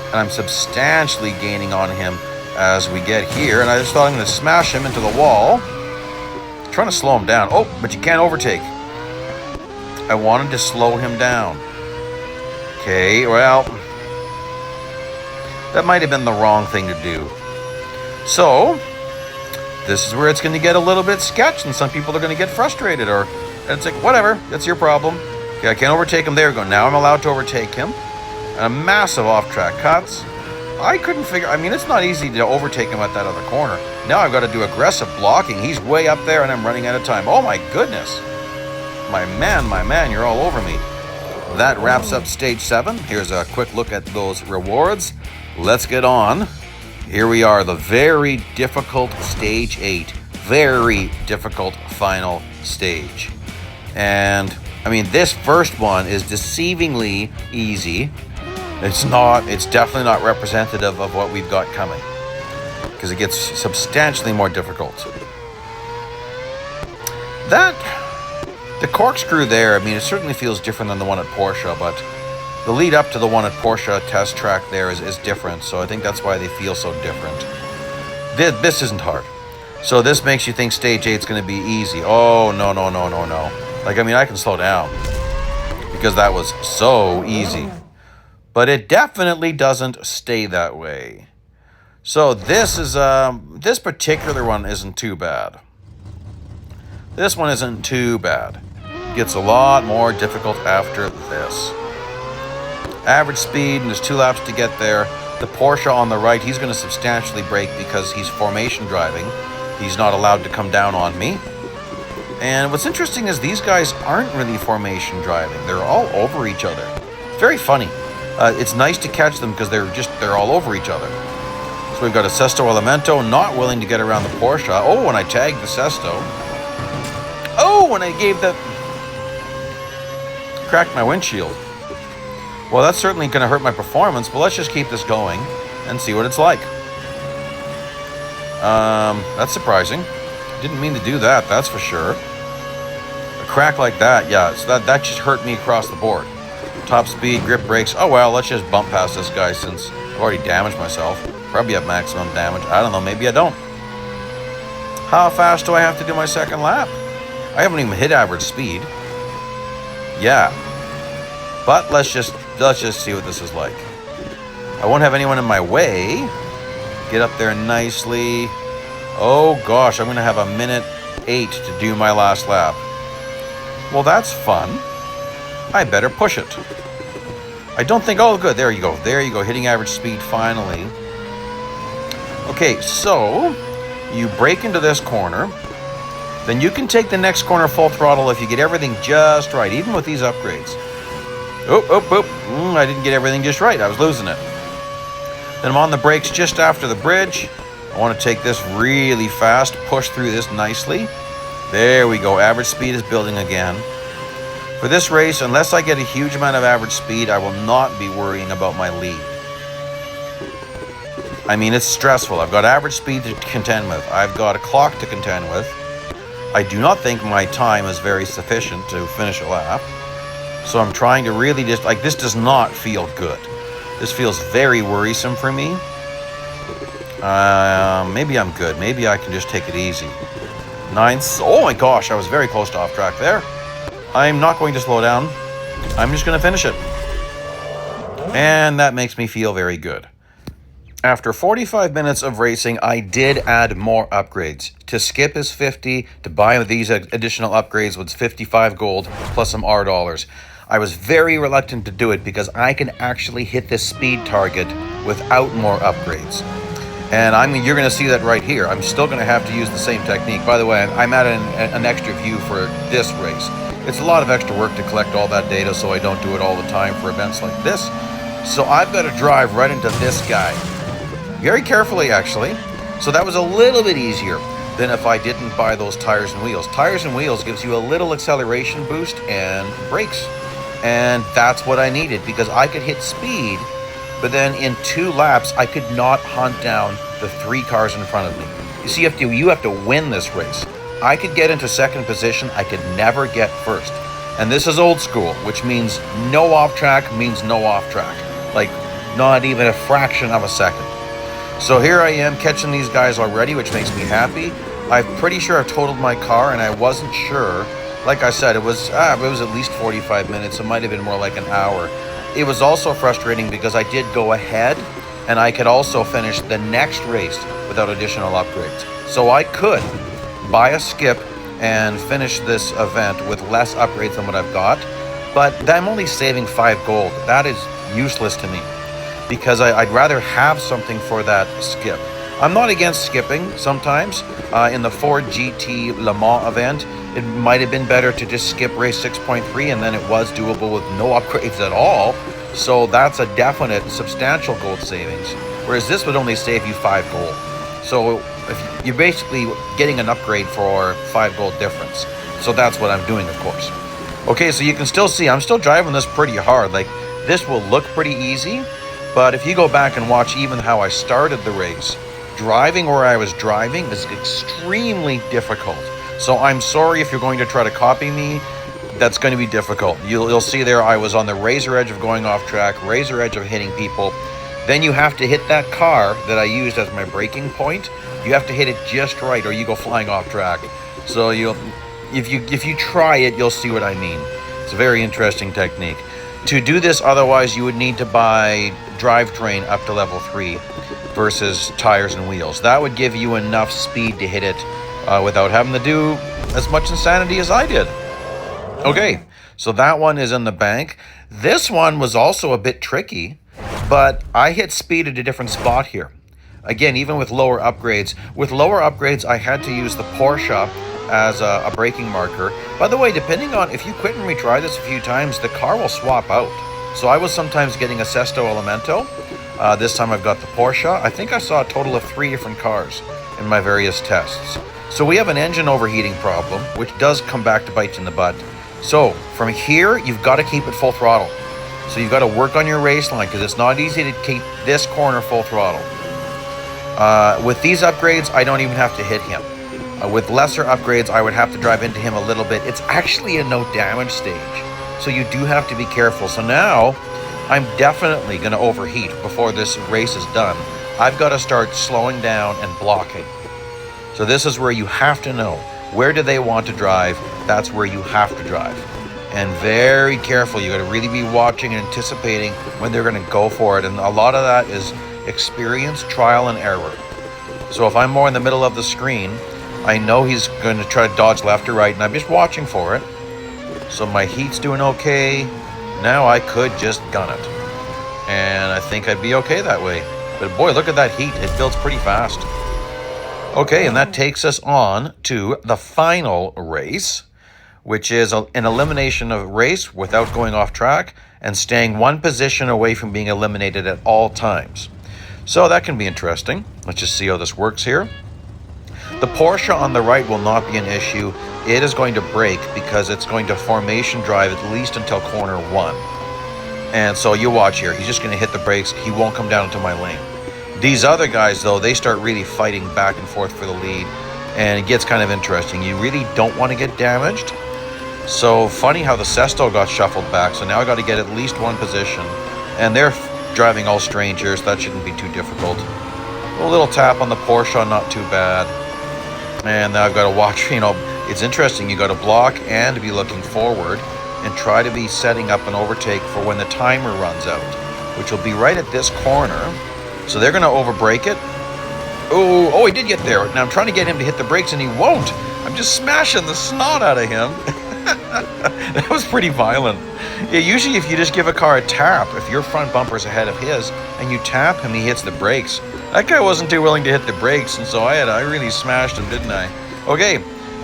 And I'm substantially gaining on him as we get here. And I just thought I'm going to smash him into the wall. I'm trying to slow him down. Oh, but you can't overtake. I wanted to slow him down. Okay, well, that might have been the wrong thing to do. So, this is where it's going to get a little bit sketched, and some people are going to get frustrated, and it's like, whatever, that's your problem. Okay, I can't overtake him. There we go. Now I'm allowed to overtake him. And a massive off-track cuts. I couldn't figure... I mean, it's not easy to overtake him at that other corner. Now I've got to do aggressive blocking. He's way up there, and I'm running out of time. Oh, my goodness. My man, you're all over me. That wraps up Stage 7. Here's a quick look at those rewards. Let's get on. Here we are, the very difficult Stage 8. Very difficult final stage. And, I mean, this first one is deceivingly easy. It's definitely not representative of what we've got coming. Because it gets substantially more difficult. The corkscrew there, I mean, it certainly feels different than the one at Porsche, but the lead up to the one at Porsche test track there is different, so I think that's why they feel so different. This isn't hard. So this makes you think Stage 8 is going to be easy. Oh, no. Like, I mean, I can slow down because that was so easy. But it definitely doesn't stay that way. So this particular one isn't too bad. This one isn't too bad. Gets a lot more difficult after this. Average speed, and there's 2 laps to get there. The Porsche on the right, he's going to substantially brake because he's formation driving. He's not allowed to come down on me. And what's interesting is these guys aren't really formation driving. They're all over each other. It's very funny. It's nice to catch them because they're all over each other. So we've got a Sesto Elemento not willing to get around the Porsche. Oh, and I tagged the Sesto. Oh, and I gave the... cracked my windshield. Well, that's certainly going to hurt my performance, but let's just keep this going and see what it's like. That's surprising. Didn't mean to do that, that's for sure. A crack like that, yeah, so that just hurt me across the board. Top speed, grip brakes. Oh, well, let's just bump past this guy since I've already damaged myself. Probably have maximum damage. I don't know, maybe I don't. How fast do I have to do my second lap? I haven't even hit average speed. Yeah. But let's just see what this is like. I won't have anyone in my way. Get up there nicely. Oh gosh, I'm going to have 1:08 to do my last lap. Well, that's fun. I better push it. I don't think... Oh, good. There you go. There you go. Hitting average speed finally. Okay, so you brake into this corner. Then you can take the next corner full throttle if you get everything just right, even with these upgrades. I didn't get everything just right. I was losing it. Then I'm on the brakes just after the bridge. I want to take this really fast, push through this nicely. There we go. Average speed is building again. For this race, unless I get a huge amount of average speed, I will not be worrying about my lead. I mean, it's stressful. I've got average speed to contend with. I've got a clock to contend with. I do not think my time is very sufficient to finish a lap. So I'm trying to really just... like, this does not feel good. This feels very worrisome for me. Maybe I'm good. Maybe I can just take it easy. Ninth. Oh my gosh, I was very close to off track there. I'm not going to slow down. I'm just going to finish it. And that makes me feel very good. After 45 minutes of racing, I did add more upgrades. To skip is 50. To buy these additional upgrades was 55 gold plus some R dollars. I was very reluctant to do it because I can actually hit this speed target without more upgrades. And I mean, you're going to see that right here. I'm still going to have to use the same technique. By the way, I'm at an extra view for this race. It's a lot of extra work to collect all that data, so I don't do it all the time for events like this. So I've got to drive right into this guy. Very carefully, actually. So that was a little bit easier than if I didn't buy those tires and wheels. Tires and wheels gives you a little acceleration boost and brakes. And that's what I needed, because I could hit speed, but then in 2 laps, I could not hunt down the 3 cars in front of me. You see, you have to win this race. I could get into second position. I could never get first. And this is old school, which means no off track means no off track. Like, not even a fraction of a second. So here I am catching these guys already, which makes me happy. I'm pretty sure I've totaled my car, and I wasn't sure. Like I said, it was at least 45 minutes. It might have been more like an hour. It was also frustrating because I did go ahead, and I could also finish the next race without additional upgrades. So I could buy a skip and finish this event with less upgrades than what I've got, but I'm only saving 5 gold. That is useless to me, because I'd rather have something for that skip. I'm not against skipping sometimes. In the Ford GT Le Mans event, it might have been better to just skip race 6.3, and then it was doable with no upgrades at all. So that's a definite substantial gold savings, whereas this would only save you 5 gold. So if you're basically getting an upgrade for 5 gold difference. So that's what I'm doing, of course. Okay, so you can still see I'm still driving this pretty hard. Like, this will look pretty easy, but if you go back and watch even how I started the race, driving where I was driving is extremely difficult. So I'm sorry if you're going to try to copy me. That's going to be difficult. You'll see there I was on the razor edge of going off track, razor edge of hitting people. Then you have to hit that car that I used as my braking point. You have to hit it just right, or you go flying off track. So if you try it, you'll see what I mean. It's a very interesting technique. To do this, otherwise, you would need to buy drivetrain up to level 3 versus tires and wheels. That would give you enough speed to hit it without having to do as much insanity as I did. Okay, so that one is in the bank. This one was also a bit tricky, but I hit speed at a different spot here. Again, even with lower upgrades. With lower upgrades, I had to use the Porsche as a braking marker. By the way, depending on if you quit and retry this a few times, the car will swap out. So I was sometimes getting a Sesto Elemento. This time I've got the Porsche. I think I saw a total of 3 different cars in my various tests. So we have an engine overheating problem, which does come back to bite you in the butt. So from here, you've got to keep it full throttle. So you've got to work on your race line, because it's not easy to keep this corner full throttle. With these upgrades, I don't even have to hit him. With lesser upgrades, I would have to drive into him a little bit. It's actually a no damage stage, so you do have to be careful. So now, I'm definitely going to overheat before this race is done. I've got to start slowing down and blocking. So this is where you have to know, where do they want to drive? That's where you have to drive. And very careful, you got to really be watching and anticipating when they're going to go for it. And a lot of that is experience, trial, and error. So if I'm more in the middle of the screen, I know he's going to try to dodge left or right, and I'm just watching for it. So my heat's doing okay. Now I could just gun it. And I think I'd be okay that way. But boy, look at that heat. It builds pretty fast. Okay, and that takes us on to the final race, which is an elimination of race without going off track and staying one position away from being eliminated at all times. So that can be interesting. Let's just see how this works here. The Porsche on the right will not be an issue. It is going to brake because it's going to formation drive at least until corner 1. And so you watch here. He's just going to hit the brakes. He won't come down into my lane. These other guys, though, they start really fighting back and forth for the lead. And it gets kind of interesting. You really don't want to get damaged. So funny how the Sesto got shuffled back. So now I got to get at least one position. And they're driving all strangers. That shouldn't be too difficult. A little tap on the Porsche, not too bad. And now I've got to watch, it's interesting. You got to block and be looking forward and try to be setting up an overtake for when the timer runs out, which will be right at this corner. So they're going to overbrake it. Oh, he did get there. Now I'm trying to get him to hit the brakes and he won't. I'm just smashing the snot out of him. That was pretty violent. Yeah, usually if you just give a car a tap, if your front bumper's ahead of his and you tap him, he hits the brakes. That guy wasn't too willing to hit the brakes, and so I really smashed him, didn't I? Okay,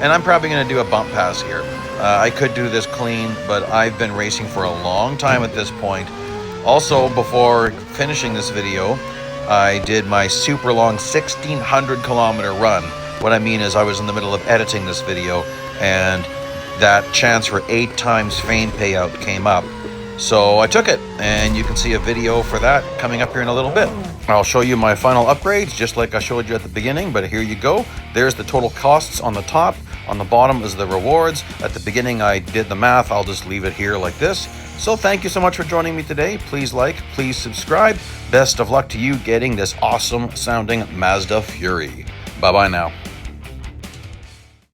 and I'm probably going to do a bump pass here. I could do this clean, but I've been racing for a long time at this point. Also, before finishing this video, I did my super long 1,600 kilometer run. What I mean is I was in the middle of editing this video, and that chance for 8 times fame payout came up. So I took it, and you can see a video for that coming up here in a little bit. I'll show you my final upgrades, just like I showed you at the beginning, but here you go. There's the total costs on the top. On the bottom is the rewards. At the beginning, I did the math. I'll just leave it here like this. So thank you so much for joining me today. Please like, please subscribe. Best of luck to you getting this awesome sounding Mazda Furai. Bye-bye now.